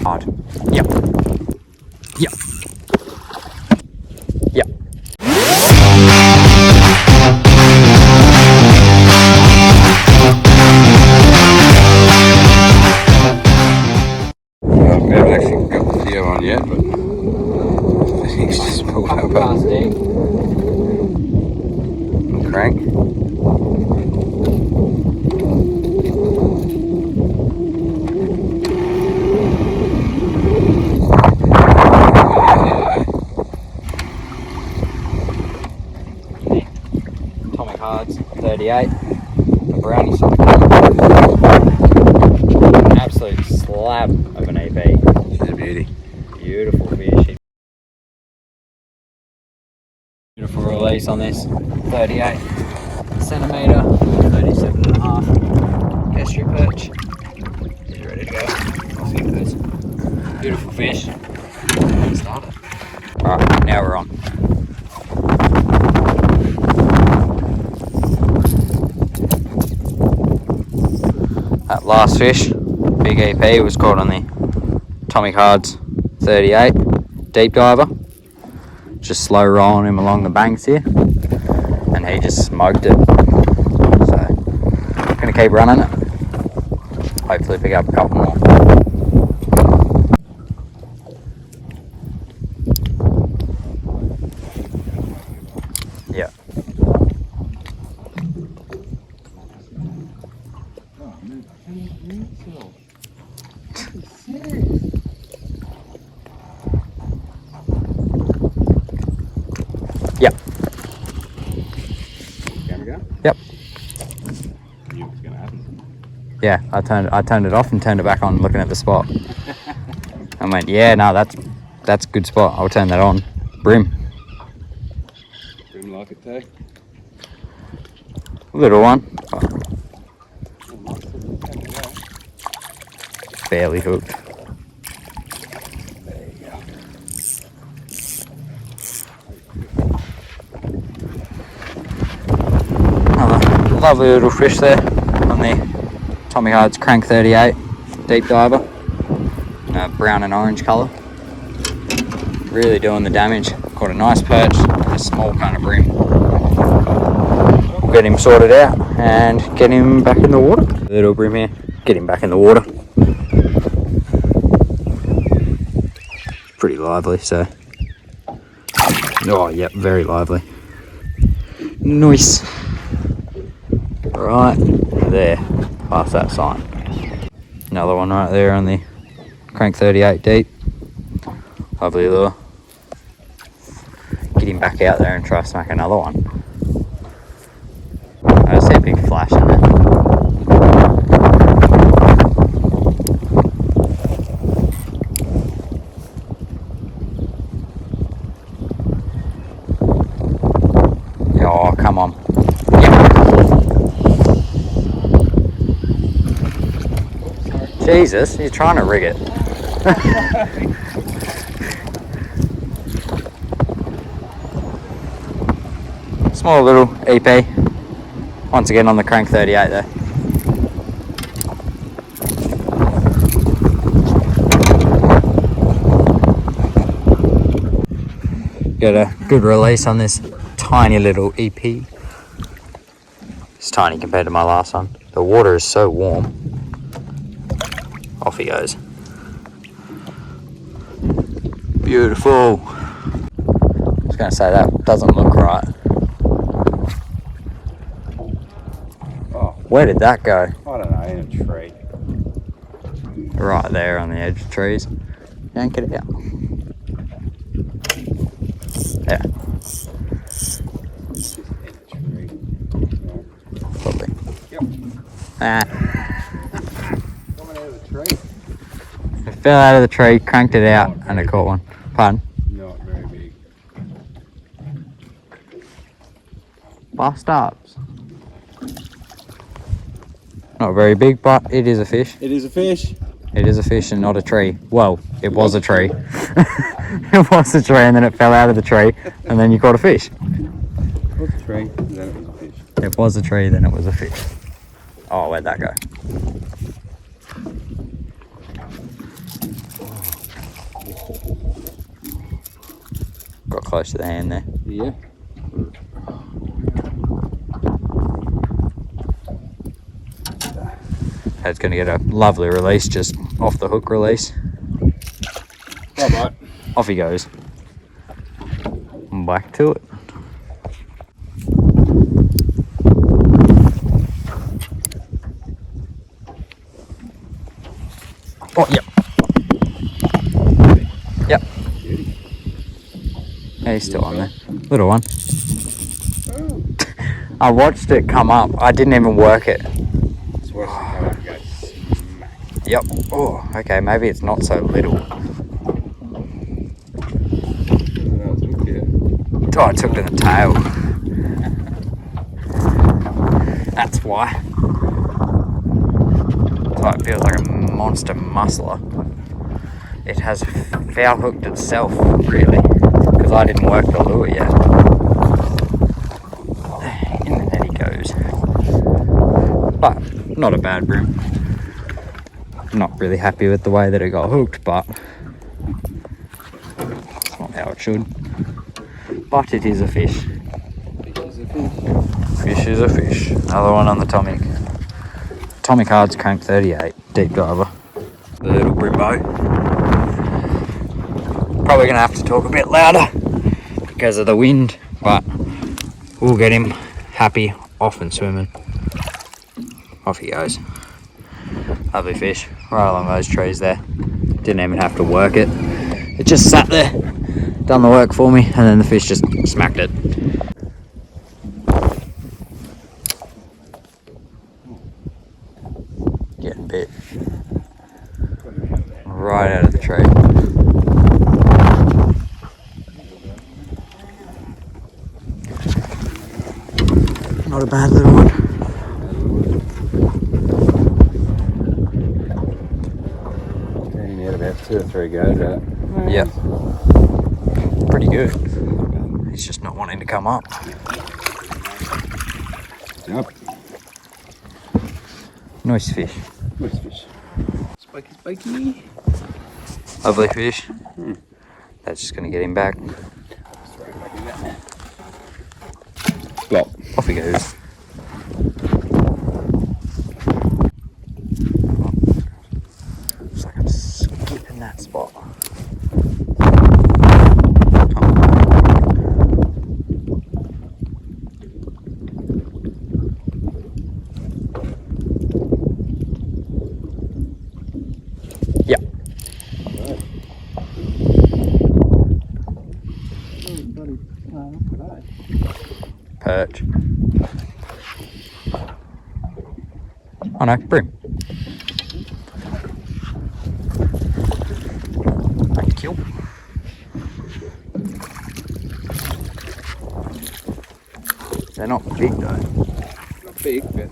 Hard. Yep. Yep. Yep. Well, we haven't actually got the video on yet, but he's just pulled over. And crank. Atomic Hards, 38. A brownie sort An absolute slab of an EP. She's a beauty. Beautiful fish. Beautiful release on this. 38 centimetre, 37 and a half. Estuary perch. He's ready to go. Off he goes. Beautiful fish. Started. Alright, now we're on. That last fish, big EP, was caught on the Atomic Hards 38 deep diver. Just slow rolling him along the banks here, and he just smoked it. So, I'm gonna keep running it. Hopefully pick up a couple more. Yeah. Yep. Yep. Yeah, I turned it off and turned it back on, looking at the spot. I went, yeah, no, that's a good spot. I'll turn that on. Bream. Bream like it too. Little one. Barely hooked. There you go. Another lovely little fish there on the Atomic Hards Crank 38 deep diver. Brown and orange colour. Really doing the damage. Caught a nice perch and a small kind of bream. We'll get him sorted out and get him back in the water. Little bream here. Get him back in the water. Pretty lively, so. Oh, yep, very lively. Nice. Right there, past that sign. Another one right there on the Crank 38 deep. Lovely lure. Get him back out there and try to smack another one. I see a big flash in it. Oh, come on. Jesus, you're trying to rig it. Small little EP. Once again on the Crank 38 there. Got a good release on this tiny little EP. It's tiny compared to my last one. The water is so warm. Off he goes. Beautiful. I was going to say that doesn't look right. Oh, where did that go? I don't know, in a tree. Right there on the edge of trees. Yank it out. Yeah. Probably. Yep. Coming out of the tree. It fell out of the tree, cranked it out, and it caught one. Pardon? Not very big. Bust ups. Not very big, but it is a fish. It is a fish. It is a fish and not a tree. Well, it was a tree. It was a tree and then it fell out of the tree and then you caught a fish. It was a tree, and then it was a fish. It was a tree, then it was a fish. Oh, where'd that go? close to the hand there. Yeah. It's going to get a lovely release just off the hook release. Right. Off he goes. Back to it. Oh, yep. Yep. Yeah, he's still on there. Little one. I watched it come up. I didn't even work it. Yep. Oh, okay. Maybe it's not so little. Oh, I took to the tail. That's why. So it feels like a monster muscler. It has foul hooked itself, really, because I didn't work the lure yet. In the net he goes. But not a bad bream. Not really happy with the way that it got hooked, but it's not how it should. But it is a fish. Fish is a fish. Another one on the Tommy. Tommy Card's crank 38, deep diver. The little Brimbo. Probably gonna have to talk a bit louder because of the wind, but we'll get him happy, off and swimming. Off he goes. Lovely fish, right along those trees there. Didn't even have to work it. It just sat there, done the work for me, and then the fish just smacked it. Getting bit. Right out of the tree. Not a bad little one. He had about 2 or 3 goes at it. Yep. Pretty good. He's just not wanting to come up. Yep. Nice fish. Nice fish. Spiky, spiky. Lovely fish. That's just going to get him back. Flop. Off he goes. Looks like I'm skipping that spot. Yep. Perch. Oh no, bream. Thank you. They're not big though. Not big, but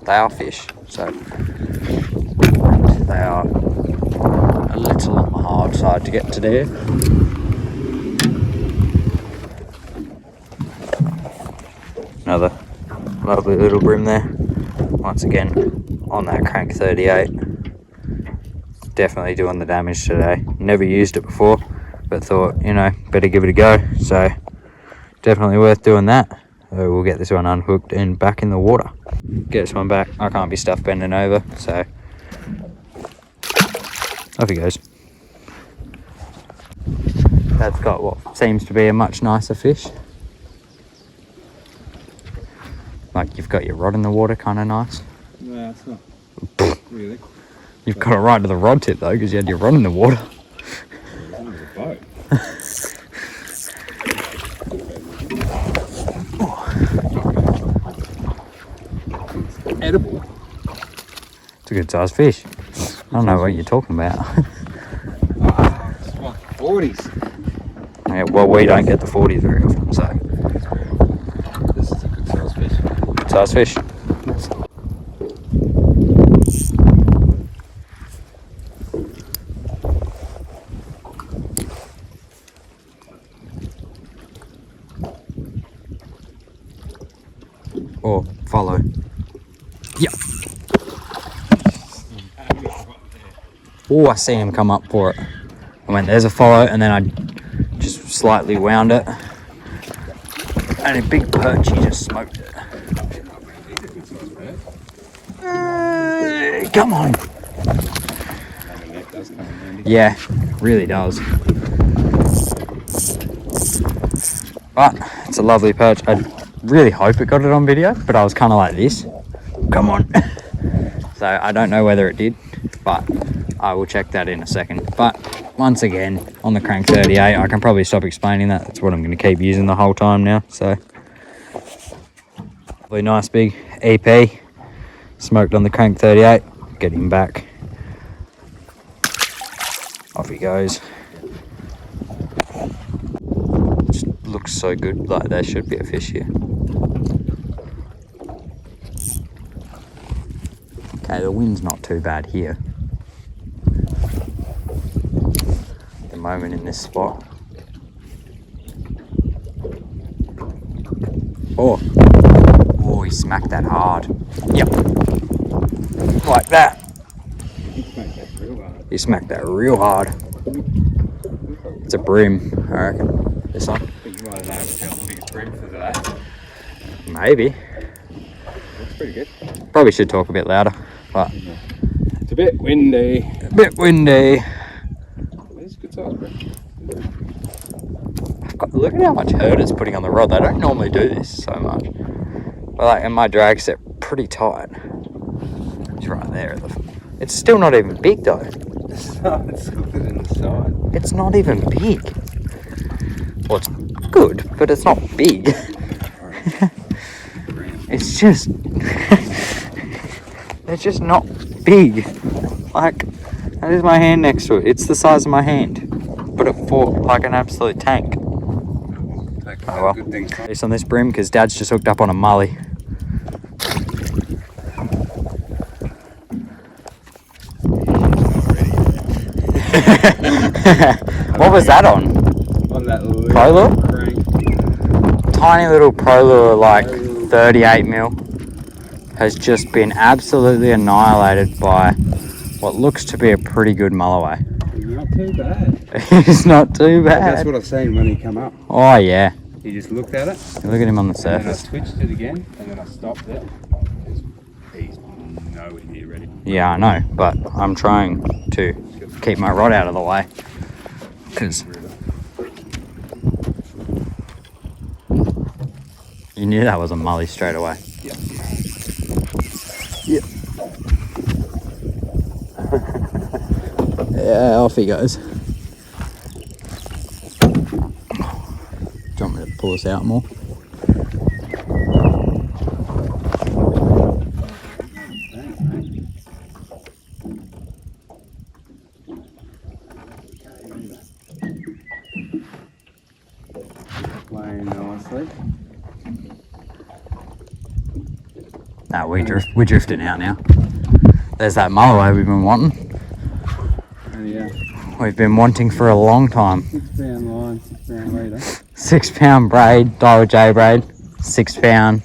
They are fish, so they are a little on the hard side to get to there. Another lovely little bream there. Once again, on that crank 38. Definitely doing the damage today. Never used it before, but thought, you know, better give it a go. So, definitely worth doing that. We'll get this one unhooked and back in the water. Get this one back. I can't be stuff bending over, so off he goes. That's got what seems to be a much nicer fish. Like you've got your rod in the water, kind of nice. no, it's not really. You've got it right to the rod tip though, because you had your rod in the water. It was a boat. Edible. It's a good sized fish. I don't know what you're talking about. It's like 40s. Yeah, well, we don't get the 40s very often, so. This is a good size fish. Good sized fish. Or follow. Yep. Oh, I see him come up for it. I went, there's a follow, and then I just slightly wound it. And a big perch, he just smoked it. Come on. Yeah, really does. But it's a lovely perch. I really hope it got it on video, but I was kind of like this. Come on. So I don't know whether it did, but I will check that in a second. But once again, on the crank 38, I can probably stop explaining that. That's what I'm going to keep using the whole time now. So really nice big EP, smoked on the crank 38. Get him back. Off he goes. Just looks so good, like there should be a fish here. Okay, the wind's not too bad here at the moment in this spot. Oh, he smacked that hard. Yep, like that. He smacked that real hard. It's a bream, I reckon. This one. I think you might have to tell the biggest bream for that. Maybe. Looks pretty good. Probably should talk a bit louder, but it's a bit windy. A bit windy. It's a good size, bro. Look at how much hurt it's putting on the rod. They don't normally do this so much. But like, and my drag's set pretty tight. It's right there. It's still not even big though. It's good in the side. It's not even big. Well, it's good, but it's not big. It's just... it's just not big. Like, that is my hand next to it. It's the size of my hand. But it fought like an absolute tank. Oh well. At least on this bream, because Dad's just hooked up on a mully. What was that on? On that little Pro lure? crank. Tiny little pro lure, like 38 mil, has just been absolutely annihilated by what looks to be a pretty good Mulloway. Not too bad. It's not too bad. That's what I've seen when he come up. Oh yeah. He just looked at it. Look at him on the And then I surface. switched it again, and then I stopped it. He's nowhere near ready. Yeah, I know, but I'm trying to keep my rod out of the way. Because you knew that was a mully straight away. Yep. Yep. Yeah, off he goes. Do you want me to pull us out more? Playing nicely. No, we're drifting out now. There's that Mulloway we've been wanting. Oh yeah. We've been wanting for a long time. 6 pound line, 6 pound leader. 6 pound braid, dial J braid, 6 pound,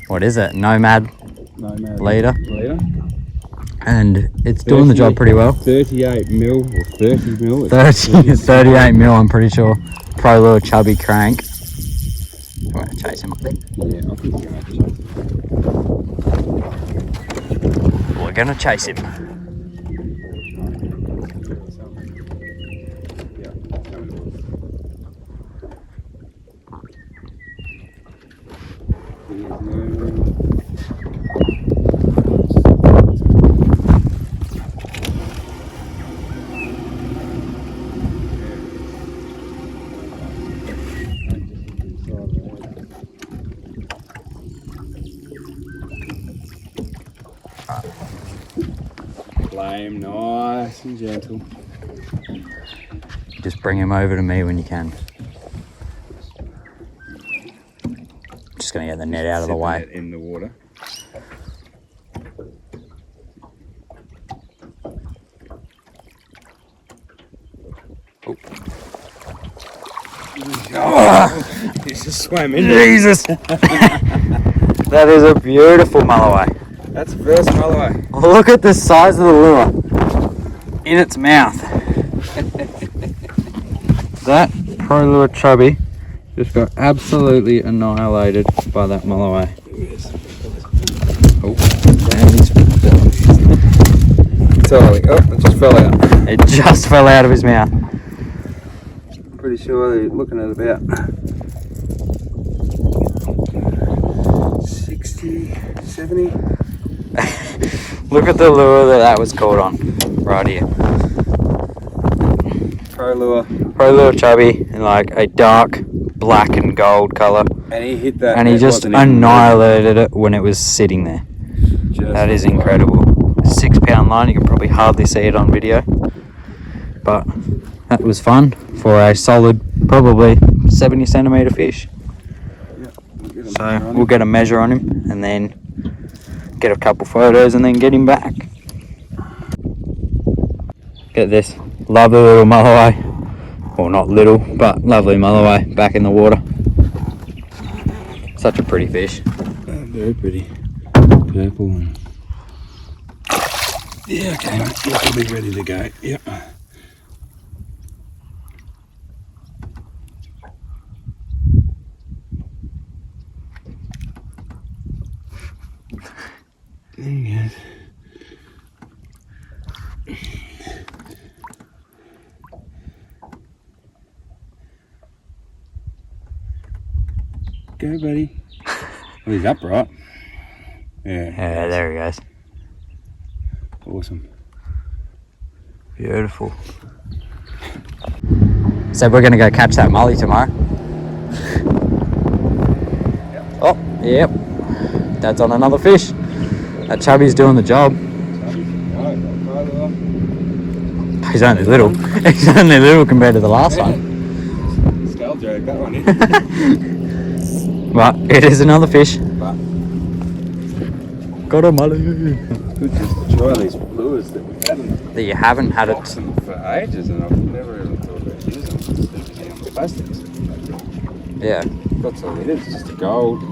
what is it, Nomad leader. And it's doing the job pretty well. 38 mil or 30 mil. 38 mil, I'm pretty sure. Pro lure chubby crank. You want to chase him up there? Yeah, I think we're going to chase it. We're going to chase him. Flame, nice and gentle. Just bring him over to me when you can. Just going to get the net out of the way. Net in the water. Oh, he just swam in. Jesus! That is a beautiful Mulloway. That's first Mulloway. Look at the size of the lure in its mouth. That Pro lure chubby just got absolutely annihilated by that Mulloway. Oh, damn, he's Totally. Oh, it just fell out. it just fell out of his mouth. Pretty sure they're looking at about 60, 70. Look at the lure that was caught on right here. Pro lure. Pro lure chubby in like a dark black and gold colour. And he hit that. And he just annihilated it when it was sitting there. That is incredible. 6 pound line, you can probably hardly see it on video. But that was fun for a solid, probably 70 centimetre fish. So we'll get a measure on him and then get a couple photos and then get him back. Get this lovely little Mulloway. Well, not little, but lovely Mulloway back in the water. Such a pretty fish. Very pretty. Purple one. Yeah, okay, mate. It'll be ready to go. Yep. There he goes. Go, buddy. Well, he's upright. Yeah, there he goes. Awesome. Beautiful. So we're going to go catch that mully tomorrow. Oh, yep. Dad's on another fish. That chubby's doing the job. He's only little. He's only little compared to the last one. Scale drag that one in. But it is another fish. Got a mully. Good just to try these lures that we haven't. That you haven't had it. Them for ages, and I've never even thought about using them. Especially on the plastics. Yeah. That's all it is. Just a gold.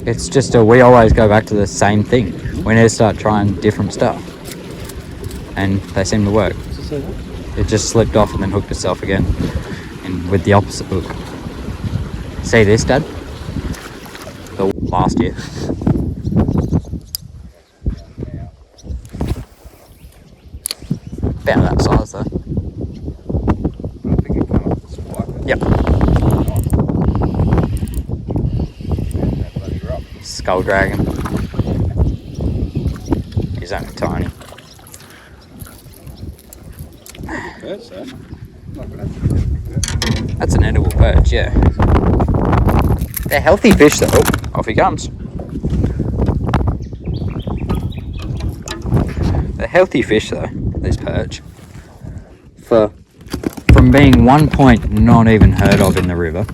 It's just we always go back to the same thing. We need to start trying different stuff. And they seem to work. It just slipped off and then hooked itself again. And with the opposite hook. See this, Dad? The last year. About that size though. I think it came off the spike. Yep. That bloody rock. Skull dragon. He's only tiny. Perch, though. Not bad. That's an edible perch, yeah. They're healthy fish though. Oh, off he comes. They're healthy fish though, this perch. From being one point not even heard of in the river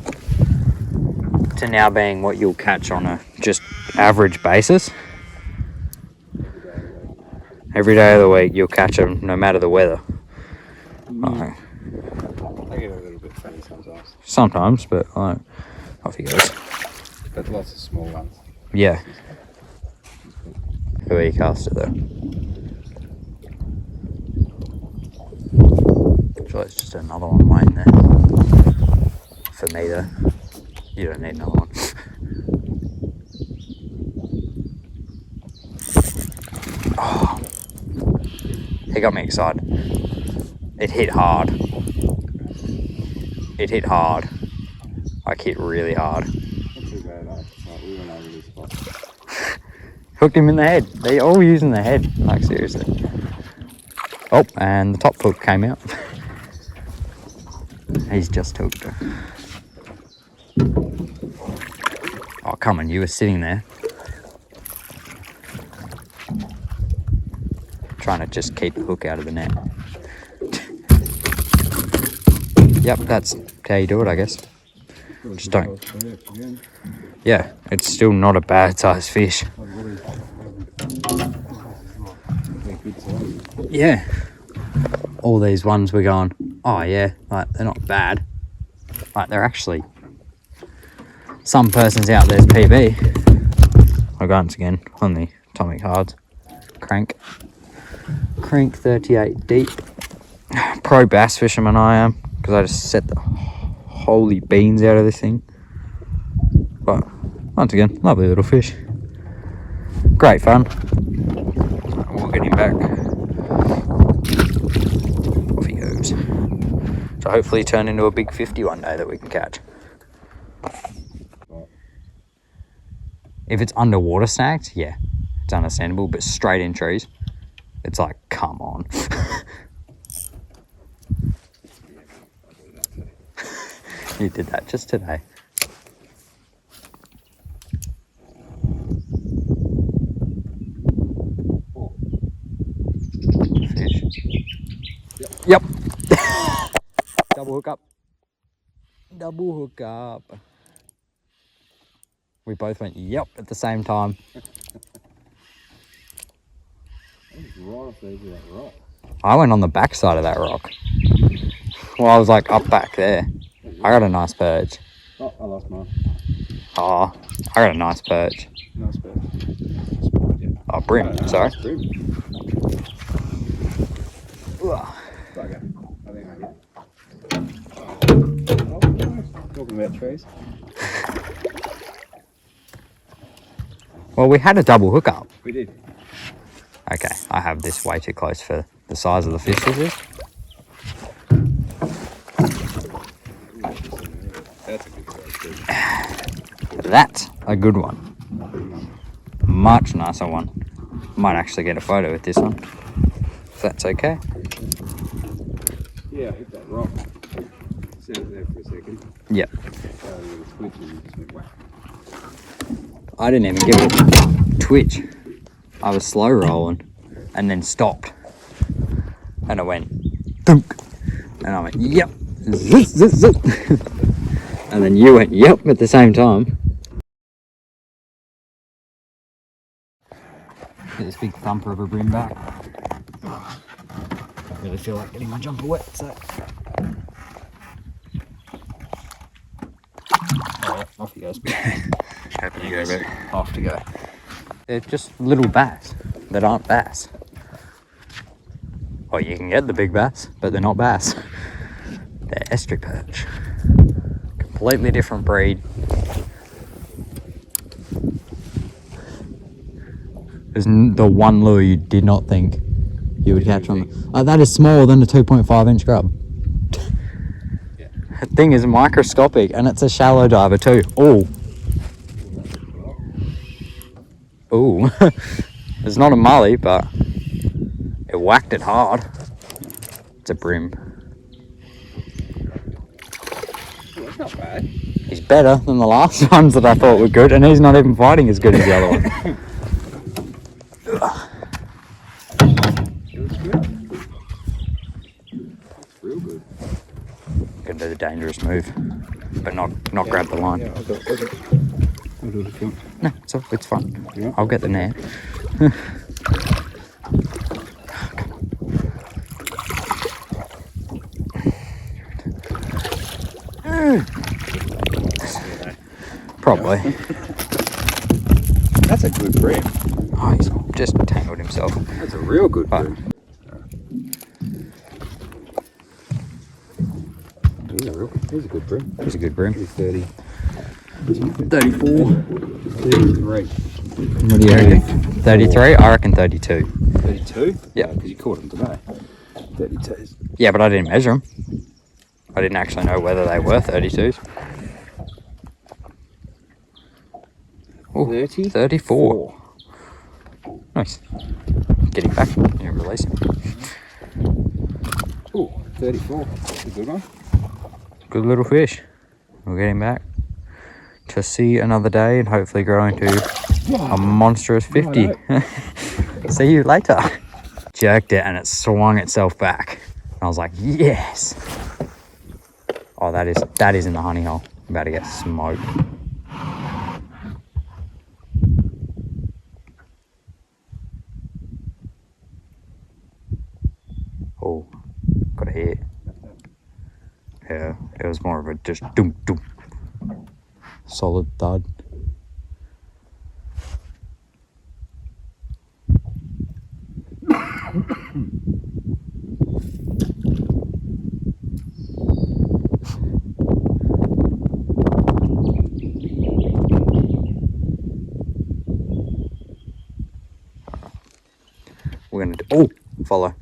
to now being what you'll catch on a just average basis. Every day of the week you'll catch them no matter the weather. They get a little bit funny sometimes. Sometimes, but off he goes. But lots of small ones. Yeah. Who he cast it though? Sure, it's just another one waiting there. For me though. You don't need another one. Oh. He got me excited. It hit hard. It hit hard. Like hit really hard. Not too bad, like we went over this spot. Hooked him in the head. They all using the head. Like seriously. Oh, and the top hook came out. He's just hooked her. Oh, come on, you were sitting there. Trying to just keep the hook out of the net. Yep, that's how you do it, I guess. Just don't. Yeah, it's still not a bad sized fish. Yeah. All these ones we're going, oh yeah, like they're not bad. Like they're actually, some persons out there's PB. I'll go once again on the atomic hards. Crank 38 deep. Pro bass fisherman I am, because I just set the holy beans out of this thing. But once again, lovely little fish. Great fun. We'll get him back. Off he goes. So hopefully turn into a big 50 one day that we can catch. If it's underwater snagged, yeah, it's understandable, but straight in trees, it's like, come on. You did that just today. Fish. Yep. Double hook up. Double hook up. We both went yep at the same time. I went on the back side of that rock. Well, I was like up back there. I got a nice perch. Oh, I lost mine. Oh, I got a nice perch. Nice perch. Oh, Bream, sorry. Bream. Ugh. Bugger. I think I hit. Oh, talking about trees. Well, we had a double hook up. We did. Okay, I have this way too close for the size of the fish this is. That's a good size. That's a good one. Much nicer one. Might actually get a photo with this one, if that's okay. Yeah, I hit that rock. Sat there for a second. Yep. Switch and just went whack. I didn't even give it a twitch. I was slow rolling and then stopped. And I went, thunk. And I went, yep. Zzz, zzz, zzz. And then you went, yep, at the same time. Get this big thumper of a Bream back. Don't really feel like getting my jumper wet, so. Oh, off he goes. Happy to go, mate. Off to go. They're just little bass that aren't bass. Well, you can get the big bass, but they're not bass. They're estuary perch. Completely different breed. There's the one lure you did not think you would catch on. That is smaller than a 2.5 inch grub. Yeah. The thing is microscopic and it's a shallow diver too. Oh. Ooh. It's not a mully, but it whacked it hard. It's a Bream. Well, that's not bad. He's better than the last ones that I thought were good, and he's not even fighting as good as the other one. It looks good. It's real good. Gonna do the dangerous move, but not grab the line. Yeah, I'll do it. I'll do it if you want. No, it's fine. Yeah. I'll get the net. Probably. That's a good Bream. Oh, he's just tangled himself. That's a real good But Bream. He's a good Bream. he's a good Bream. He's 30. 34. 33. What do you reckon? 33? I reckon 32. 32? Yeah. Because you caught him today. 32. Yeah, but I didn't measure them. I didn't actually know whether they were 32s. Oh, 30? 34. Nice. Get him back. You release him. Oh, 34. That's a good one. Good little fish. We'll get him back to see another day and hopefully grow into a monstrous 50. See you later. Jerked it and it swung itself back. And I was like, yes. Oh, that is in the honey hole. I'm about to get smoked. Oh, got a hit. Yeah, it was more of a just doom doom. Solid thud. follow.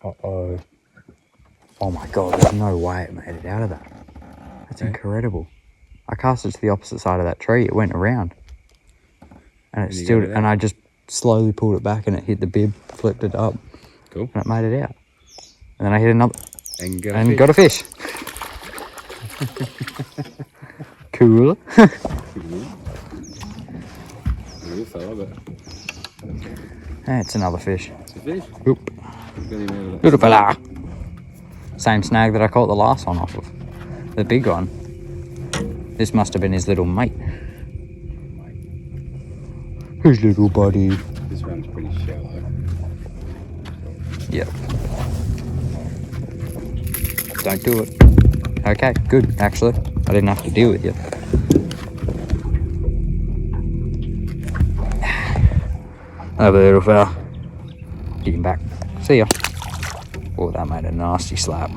Uh-oh. Oh my god, there's no way it made it out of that. That's incredible. I cast it to the opposite side of that tree. It went around. And it still, and I just slowly pulled it back and it hit the bib, flipped it up. Cool. And it made it out. And then I hit another. And got a fish. Cool. That's another fish. It's a fish? Oop. Little fella. Same snag that I caught the last one off of. The big one. This must have been his little mate. His little buddy. This one's pretty shallow. Yep. Don't do it. Okay, good, actually. I didn't have to deal with you. Over there, little fella. Get him back. See ya. Oh, that made a nasty slap.